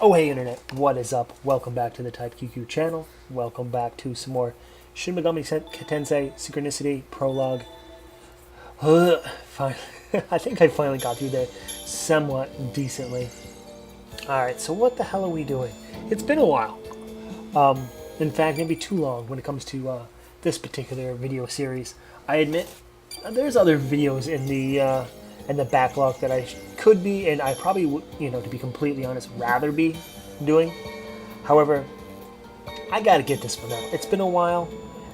Oh hey internet, what is up? Welcome back to the Type QQ channel. Welcome back to some more Shin Megami Tensei Synchronicity Prologue. Fine. I think I finally got through there somewhat decently. Alright, so what the hell are we doing? It's been a while. In fact, maybe too long when it comes to this particular video series. I admit, there's other videos in the backlog that I could be, and I probably would, to be completely honest, rather be doing. However, I gotta get this one out. It's been a while,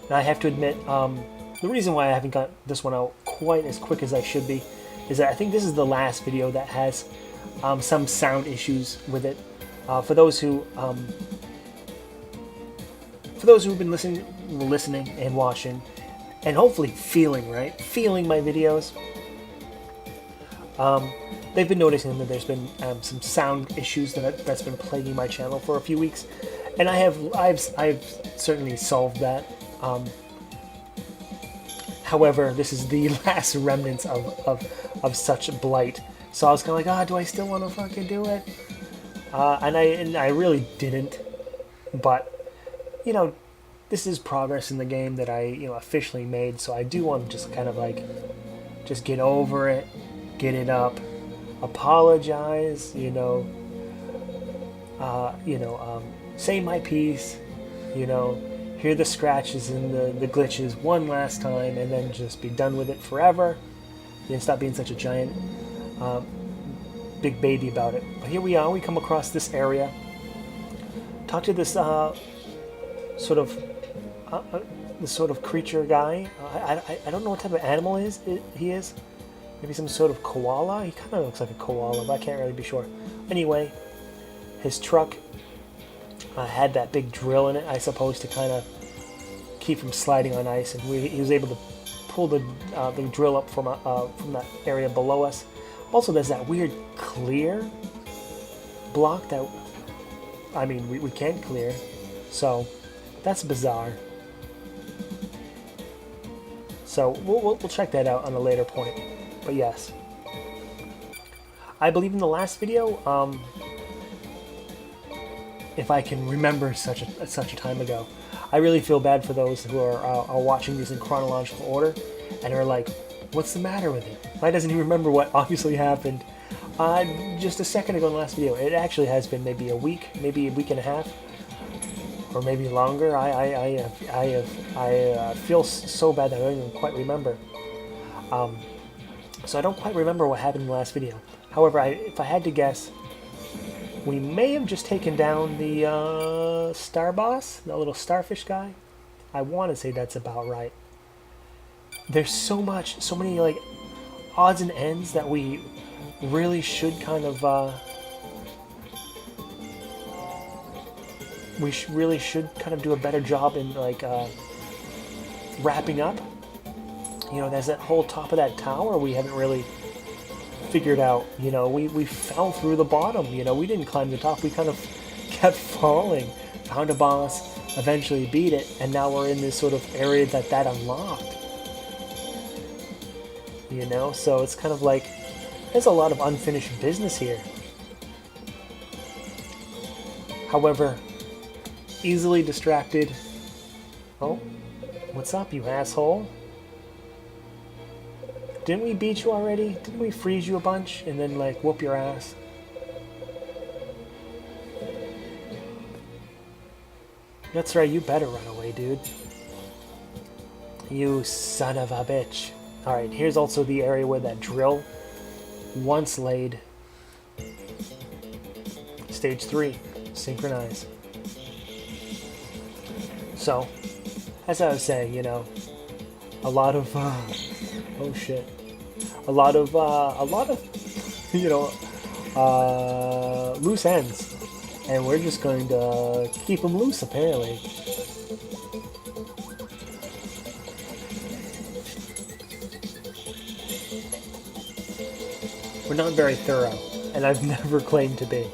and I have to admit, the reason why I haven't got this one out quite as quick as I should be is that I think this is the last video that has some sound issues with it. For those who've been listening and watching, and hopefully feeling my videos, they've been noticing that there's been some sound issues that's been plaguing my channel for a few weeks, and I've certainly solved that. However, this is the last remnants of such blight. So I was kind of like, do I still want to fucking do it? And I really didn't. But this is progress in the game that I officially made. So I do want to just kind of like just get over it, get it up, apologize, say my piece, hear the scratches and the glitches one last time, and then just be done with it forever. Stop being such a giant big baby about it. But here we are. We come across this area. Talk to this sort of creature guy. I don't know what type of animal he is. Maybe some sort of koala. He kind of looks like a koala, but I can't really be sure. Anyway, his truck had that big drill in it, I suppose, to kind of keep him sliding on ice, and he was able to pull the drill up from that area below us. Also, there's that weird clear block that, we can't clear, so that's bizarre. So we'll check that out on a later point. But yes, I believe in the last video, if I can remember such a time ago, I really feel bad for those who are watching these in chronological order and are like, what's the matter with it? Why doesn't he remember what obviously happened just a second ago in the last video? It actually has been maybe a week and a half, or maybe longer. I feel so bad that I don't even quite remember. So I don't quite remember what happened in the last video. However, if I had to guess, we may have just taken down the star boss, the little starfish guy. I want to say that's about right. There's so many like odds and ends that we really should kind of do a better job in like wrapping up. There's that whole top of that tower we haven't really figured out. We fell through the bottom. We didn't climb the top. We kind of kept falling. Found a boss, eventually beat it, and now we're in this sort of area that unlocked. So it's kind of like there's a lot of unfinished business here. However, easily distracted. Oh, what's up, you asshole? Didn't we beat you already? Didn't we freeze you a bunch and then like whoop your ass? That's right, you better run away, dude. You son of a bitch. Alright, here's also the area where that drill once laid. Stage 3, synchronize. So, as I was saying, a lot of oh shit. A lot of loose ends, and we're just going to keep them loose apparently. We're not very thorough, and I've never claimed to be.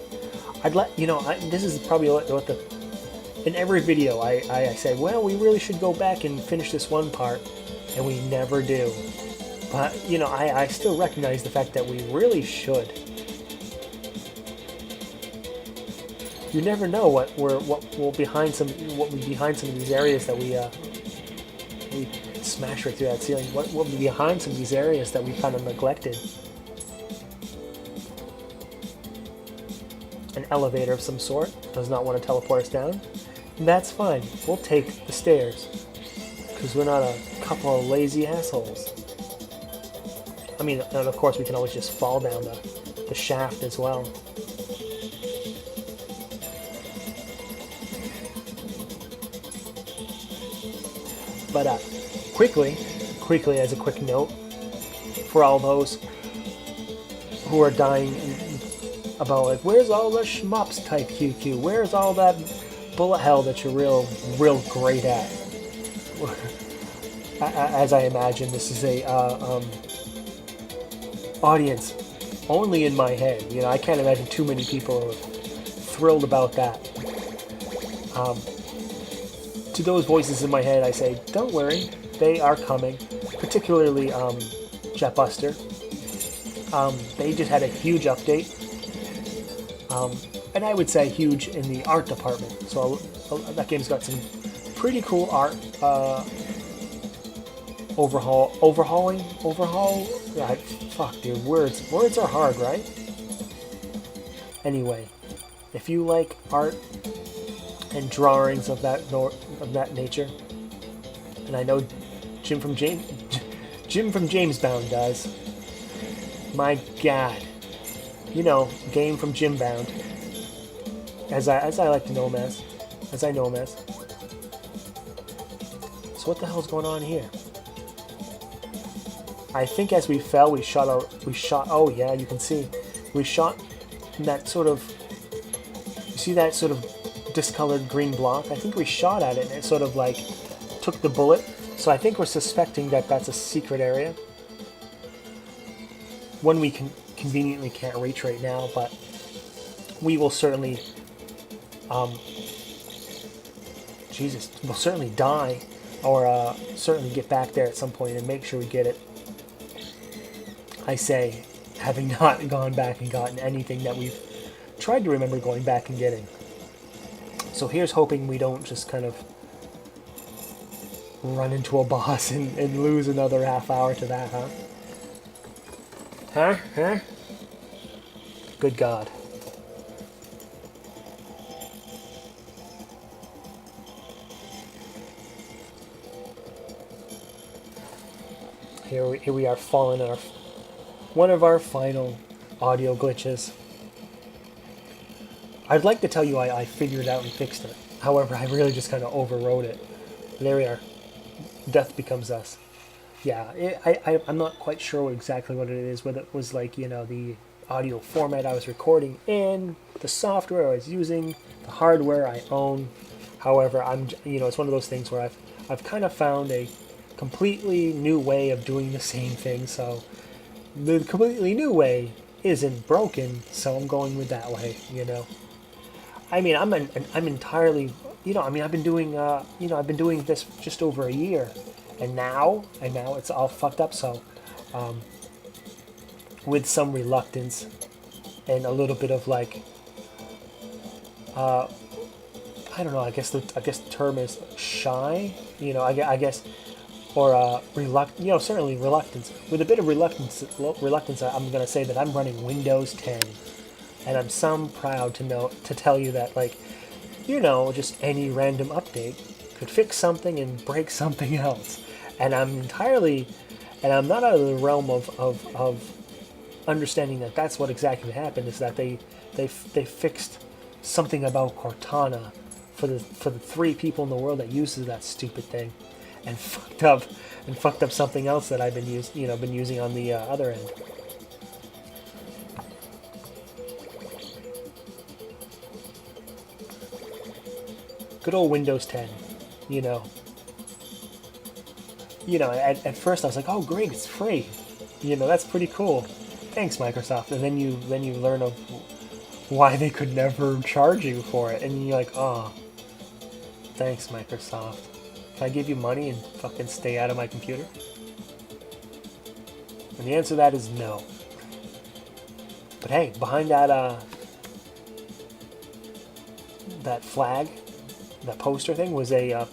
This is probably what in every video I say, well, we really should go back and finish this one part, and we never do. But, I still recognize the fact that we really should. You never know what will behind some of these areas that we smash right through that ceiling. What will be behind some of these areas that we kind of neglected? An elevator of some sort does not want to teleport us down. And that's fine. We'll take the stairs because we're not a couple of lazy assholes. I mean, and of course we can always just fall down the shaft as well. But quickly as a quick note, for all those who are dying about like, where's all the shmups type QQ? Where's all that bullet hell that you're real great at? As I imagine, this is a audience only in my head. You know, I can't imagine too many people are thrilled about that. To those voices in my head, I say, don't worry, they are coming. Particularly Jetbuster. They just had a huge update. And I would say huge in the art department. So that game's got some pretty cool art. Overhaul? Yeah, fuck, dude. Words are hard, right? Anyway, if you like art and drawings of that nature, and I know Jim from Jamesbound does. My God, you know, game from Jimbound, as I like to know him as, as I know him as. So what the hell's going on here? I think as we fell, we shot. Oh yeah, you can see, we shot that sort of. You see that sort of discolored green block? I think we shot at it, and it sort of like took the bullet. So I think we're suspecting that that's a secret area. One we conveniently can't reach right now, but we will certainly. We'll certainly die, or certainly get back there at some point and make sure we get it. I say, having not gone back and gotten anything that we've tried to remember going back and getting. So here's hoping we don't just kind of run into a boss and lose another half hour to that, huh? Huh? Good God. Here we are falling in one of our final audio glitches. I'd like to tell you I figured it out and fixed it. However, I really just kind of overrode it. There we are. Death becomes us. Yeah, I'm not quite sure exactly what it is, whether it was like, you know, the audio format I was recording in, the software I was using, the hardware I own. However, it's one of those things where I've kind of found a completely new way of doing the same thing, so the completely new way isn't broken, so I'm going with that way, you know. I mean, I'm entirely, you know, I mean, I've been doing this just over a year, and now it's all fucked up. So, with some reluctance and a little bit of like, I don't know. I guess the term is shy. You know, I guess, or reluctant. You know, certainly reluctance. With a bit of reluctance, I'm gonna say that I'm running Windows 10. And I'm some proud to tell you that, like, you know, just any random update could fix something and break something else. And I'm not out of the realm of understanding that that's what exactly happened. Is that they fixed something about Cortana for the 3 people in the world that uses that stupid thing, and fucked up something else that I've been using on the other end. Good old Windows 10, you know. At first I was like, oh great, it's free. You know, that's pretty cool. Thanks, Microsoft. And then you learn of why they could never charge you for it, and you're like, oh, thanks, Microsoft. Can I give you money and fucking stay out of my computer? And the answer to that is no. But hey, behind that that flag, that poster thing, was a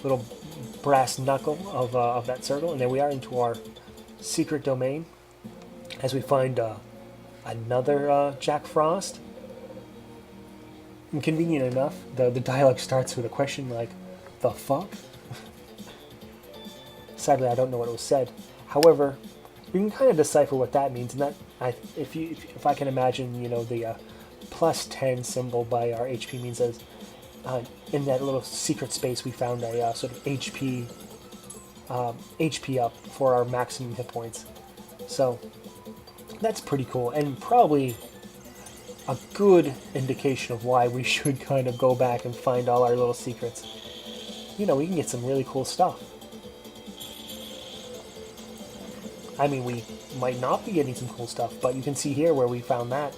little brass knuckle of that circle, and there we are into our secret domain. As we find another Jack Frost. And convenient enough, the dialogue starts with a question like, "The fuck?" Sadly, I don't know what was said. However, you can kind of decipher what that means, and that if I can imagine, the +10 symbol by our HP means that in that little secret space we found a sort of HP up for our maximum hit points. So that's pretty cool, and probably a good indication of why we should kind of go back and find all our little secrets. We can get some really cool stuff. I mean, we might not be getting some cool stuff, but you can see here where we found that.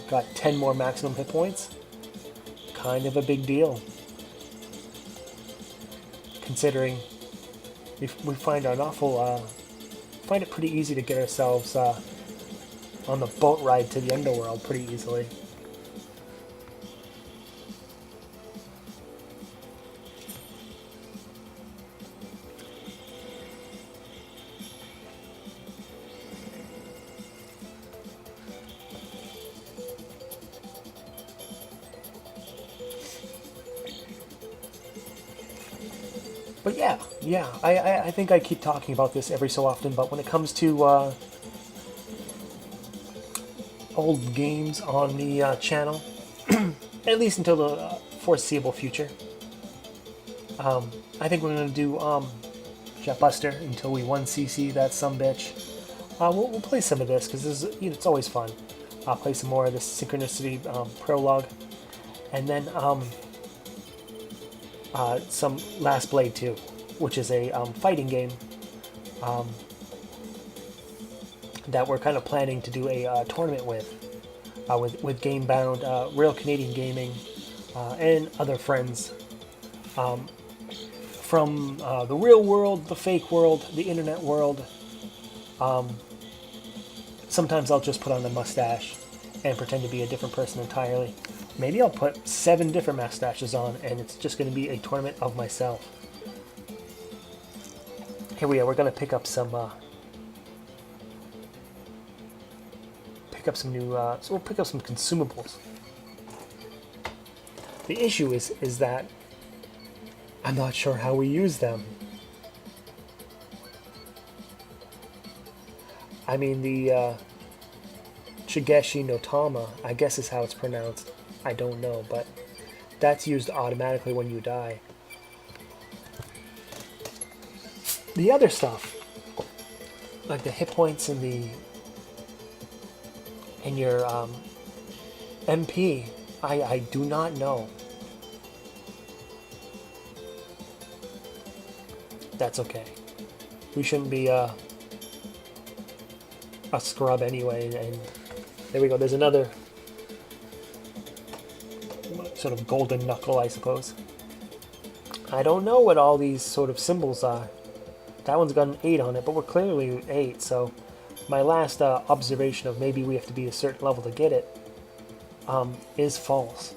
Got 10 more maximum hit points. Kind of a big deal. Considering we find find it pretty easy to get ourselves on the boat ride to the underworld pretty easily. But yeah, I think I keep talking about this every so often, but when it comes to old games on the channel, at least until the foreseeable future, I think we're going to do Jetbuster until we 1cc that sumbitch. We'll play some of this, because it's always fun. I'll play some more of this Synchronicity Prologue, and then some Last Blade 2, which is a fighting game that we're kind of planning to do a tournament with Gamebound, Real Canadian Gaming, and other friends from the real world, the fake world, the internet world. Sometimes I'll just put on a mustache and pretend to be a different person entirely. Maybe I'll put 7 different mustaches on, and it's just going to be a tournament of myself. Here we are. We're going to pick up some new. So we'll pick up some consumables. The issue is that I'm not sure how we use them. I mean, the Shigeshi no Tama, I guess is how it's pronounced. I don't know, but that's used automatically when you die. The other stuff, like the hit points and your MP, I do not know. That's okay. We shouldn't be a scrub anyway. And there we go. There's another sort of golden knuckle, I suppose. I don't know what all these sort of symbols are. That one's got an 8 on it, but we're clearly 8, so my last observation of maybe we have to be a certain level to get it is false.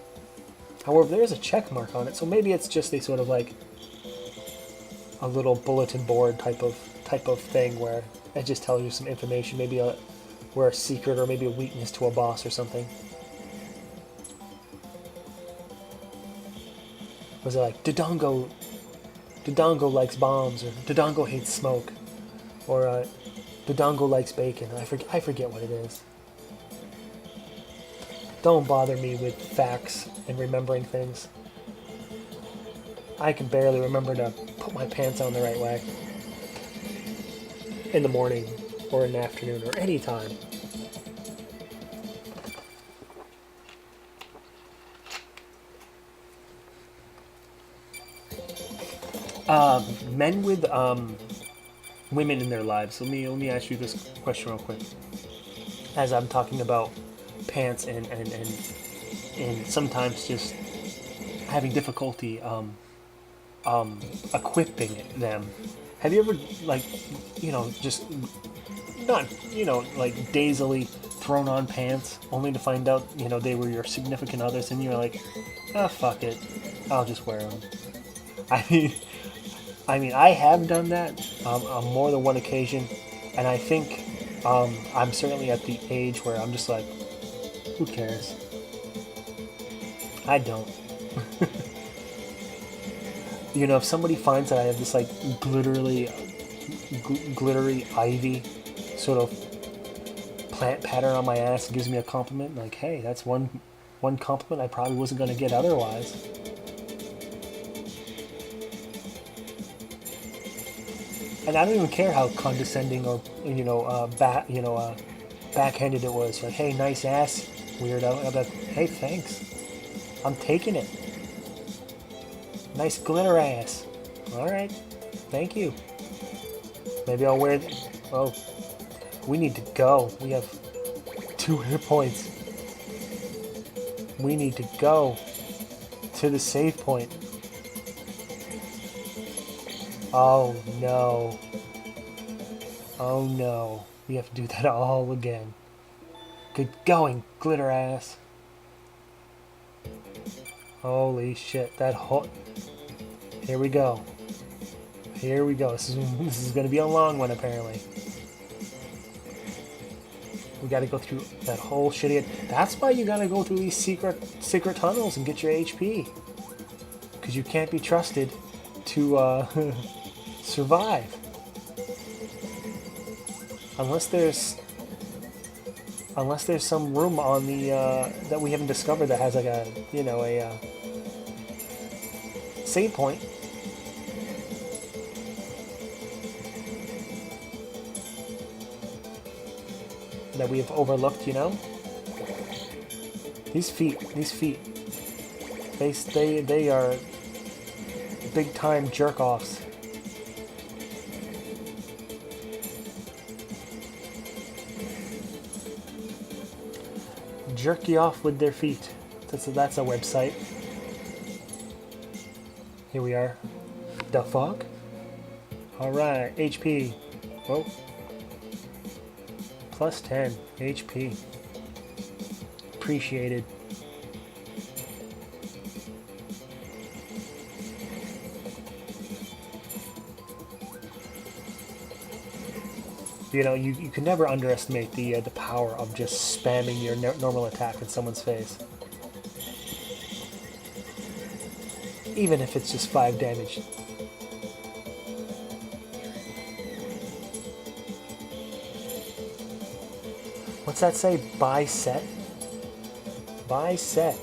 However, there's a check mark on it, so maybe it's just a sort of like a little bulletin board type of thing where it just tells you some information, maybe we're a secret or maybe a weakness to a boss or something. Was it like Dodongo likes bombs, or Dodongo hates smoke, or Dodongo likes bacon? I forget what it is. Don't bother me with facts and remembering things. I can barely remember to put my pants on the right way. In the morning, or in the afternoon, or any time. Men with women in their lives. Let me ask you this question real quick. As I'm talking about pants and sometimes just having difficulty equipping them. Have you ever just not like dazily thrown on pants, only to find out, you know, they were your significant others, and you're like, ah, fuck it, I'll just wear them. I mean, I have done that on more than one occasion, and I think I'm certainly at the age where I'm just like, who cares? I don't. You know, if somebody finds that I have this like glittery ivy sort of plant pattern on my ass and gives me a compliment, like, hey, that's one compliment I probably wasn't going to get otherwise. And I don't even care how condescending or backhanded it was. Like, hey, nice ass, weirdo. I'm like, hey, thanks. I'm taking it. Nice glitter ass. All right, thank you. Maybe I'll wear. Oh, we need to go. We have 2 hit points. We need to go to the save point. Oh no. Oh no. We have to do that all again. Good going, glitter ass. Holy shit, that whole... Here we go. Here we go. This is going to be a long one, apparently. We got to go through that whole shit again. That's why you got to go through these secret tunnels and get your HP. Because you can't be trusted to survive. Unless there's some room on the that we haven't discovered that has like a save point. That we have overlooked, you know. These feet, they are big time jerk offs. Jerk you off with their feet. That's a website. Here we are. The fuck? Alright, HP. Whoa. Plus 10 HP. Appreciated. You know, you can never underestimate the power of just spamming your normal attack in someone's face. Even if it's just 5 damage. What's that say? Buy set? Buy set.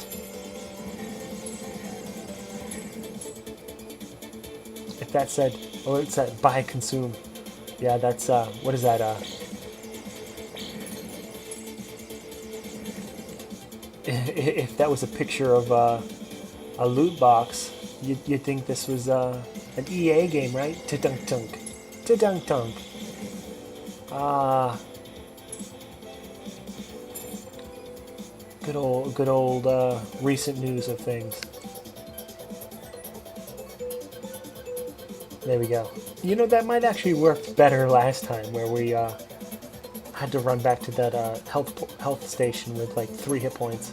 If that said, oh, it said buy consume. Yeah, that's, what is that, if that was a picture of, a loot box, you'd think this was, an EA game, right? Ta-dunk-tunk. Ta-dunk-tunk. Good old, recent news of things. There we go. You know, that might actually work better last time, where we had to run back to that health station with like 3 hit points.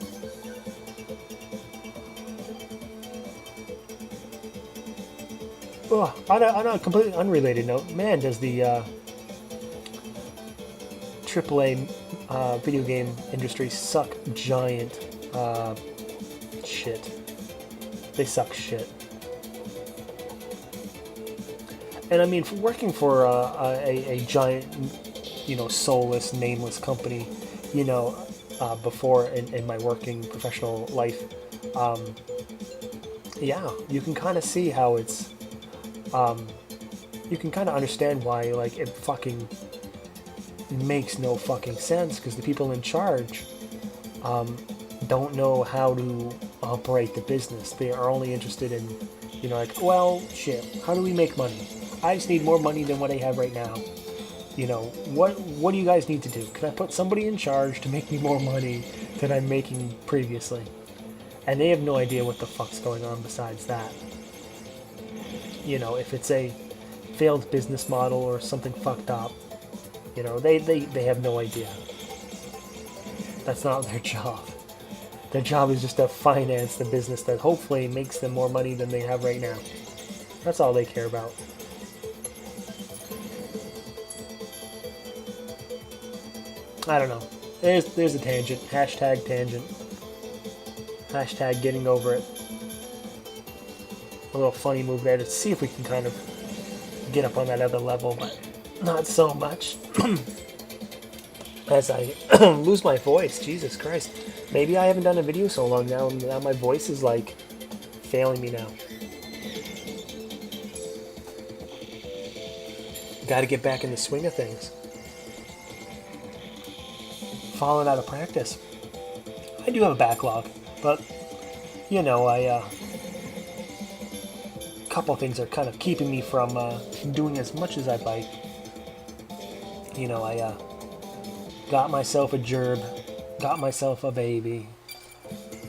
Oh, on a completely unrelated note, man, does the AAA video game industry suck giant shit. They suck shit. And I mean, working for a giant, you know, soulless, nameless company, you know, before in my working professional life, yeah, you can kind of see how it's, you can kind of understand why, like, it fucking makes no fucking sense, because the people in charge don't know how to operate the business. They are only interested in, you know, like, well, shit, how do we make money? I just need more money than what I have right now. You know, what do you guys need to do? Can I put somebody in charge to make me more money than I'm making previously? And they have no idea what the fuck's going on besides that. You know, if it's a failed business model or something fucked up, you know, they have no idea. That's not their job. Their job is just to finance the business that hopefully makes them more money than they have right now. That's all they care about. I don't know. There's a tangent. Hashtag tangent. Hashtag getting over it. A little funny move there to see if we can kind of get up on that other level, but not so much. As I lose my voice, Jesus Christ. Maybe I haven't done a video so long now, and now my voice is like failing me now. Gotta get back in the swing of things. Falling out of practice. I do have a backlog, but you know, a couple things are kind of keeping me from doing as much as I'd like. You know, I got myself a gerb, got myself a baby,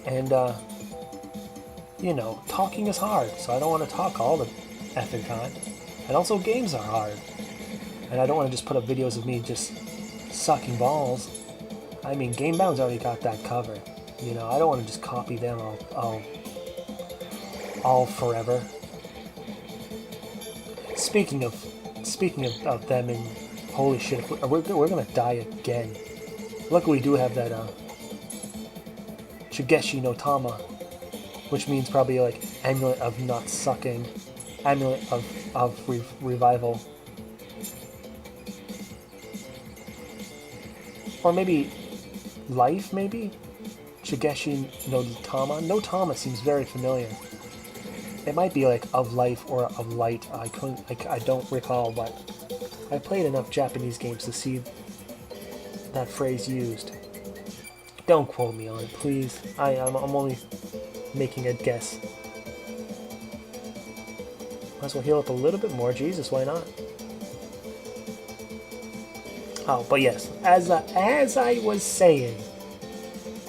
and you know, talking is hard, so I don't want to talk all the effing time. And also, games are hard, and I don't want to just put up videos of me just sucking balls. I mean, GameBound's already got that covered. You know, I don't want to just copy them all forever. Speaking of them, and holy shit, we're gonna die again. Luckily, we do have that Shigeshi no Tama, which means probably like Amulet of Not Sucking, Amulet of Revival, or maybe Life, maybe? Shigeshi no Tama? No Tama seems very familiar. It might be like of life or of light. I don't recall, but I played enough Japanese games to see that phrase used. Don't quote me on it, please. I'm only making a guess. Might as well heal up a little bit more. Jesus, why not? Oh, but yes, as I was saying,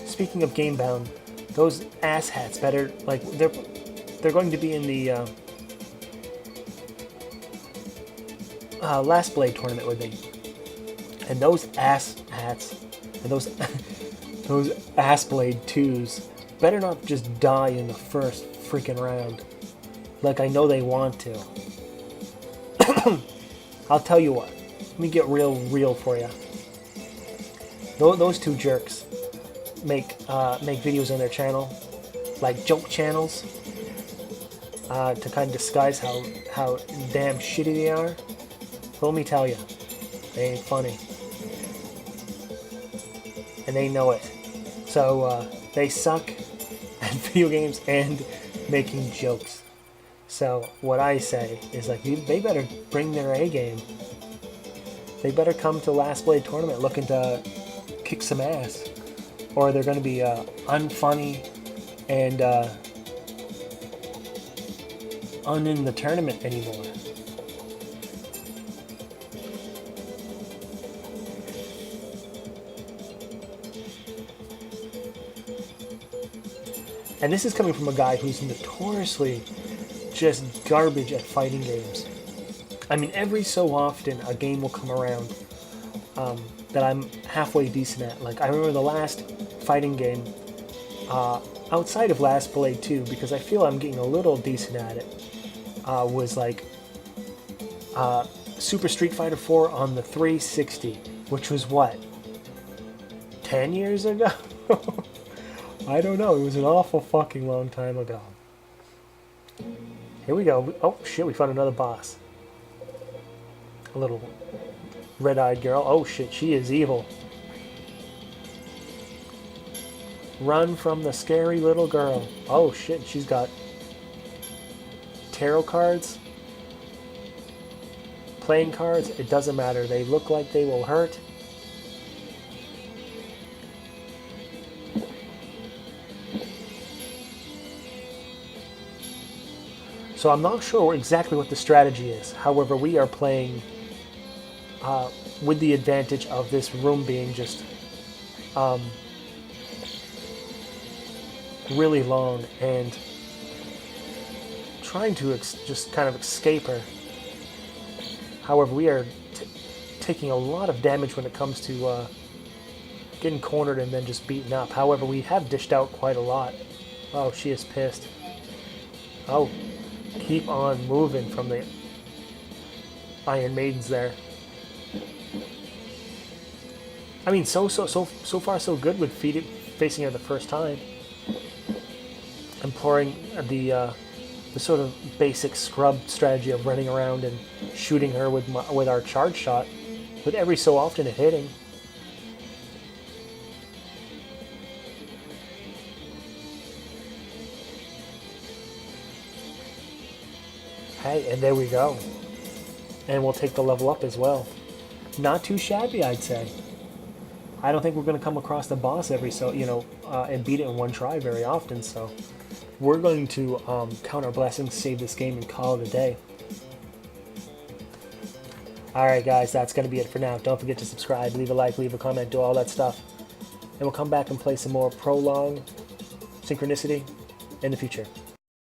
speaking of GameBound, those asshats better, like, they're going to be in the Last Blade tournament with me, and those asshats and those those Ass Blade 2s better not just die in the first freaking round, like I know they want to. I'll tell you what. Let me get real for you. Those two jerks make videos on their channel, like joke channels, to kind of disguise how damn shitty they are. But let me tell you, they ain't funny, and they know it. So they suck at video games and making jokes. So what I say is, like, they better bring their A game. They better come to Last Blade tournament looking to kick some ass, or they're going to be unfunny and in the tournament anymore. And this is coming from a guy who's notoriously just garbage at fighting games. I mean, every so often a game will come around that I'm halfway decent at. Like, I remember the last fighting game outside of Last Blade 2, because I feel I'm getting a little decent at it, was like Super Street Fighter 4 on the 360, which was what, 10 years ago? I don't know, it was an awful fucking long time ago. Here we go. Oh shit, we found another boss. A little red-eyed girl. Oh shit, she is evil. Run from the scary little girl. Oh shit, she's got tarot cards, playing cards. It doesn't matter. They look like they will hurt. So I'm not sure exactly what the strategy is. However, we are playing with the advantage of this room being just really long, and trying to just kind of escape her. However, we are taking a lot of damage when it comes to getting cornered and then just beaten up. However, we have dished out quite a lot. Oh, she is pissed. Oh, keep on moving from the Iron Maidens there. I mean, so far so good with facing her the first time. Employing the sort of basic scrub strategy of running around and shooting her with our charge shot, but every so often it hitting. Hey, and there we go. And we'll take the level up as well. Not too shabby, I'd say. I don't think we're going to come across the boss and beat it in one try very often, so we're going to count our blessings, save this game, and call it a day. Alright guys, that's going to be it for now. Don't forget to subscribe, leave a like, leave a comment, do all that stuff. And we'll come back and play some more Prologue, Synchronicity in the future.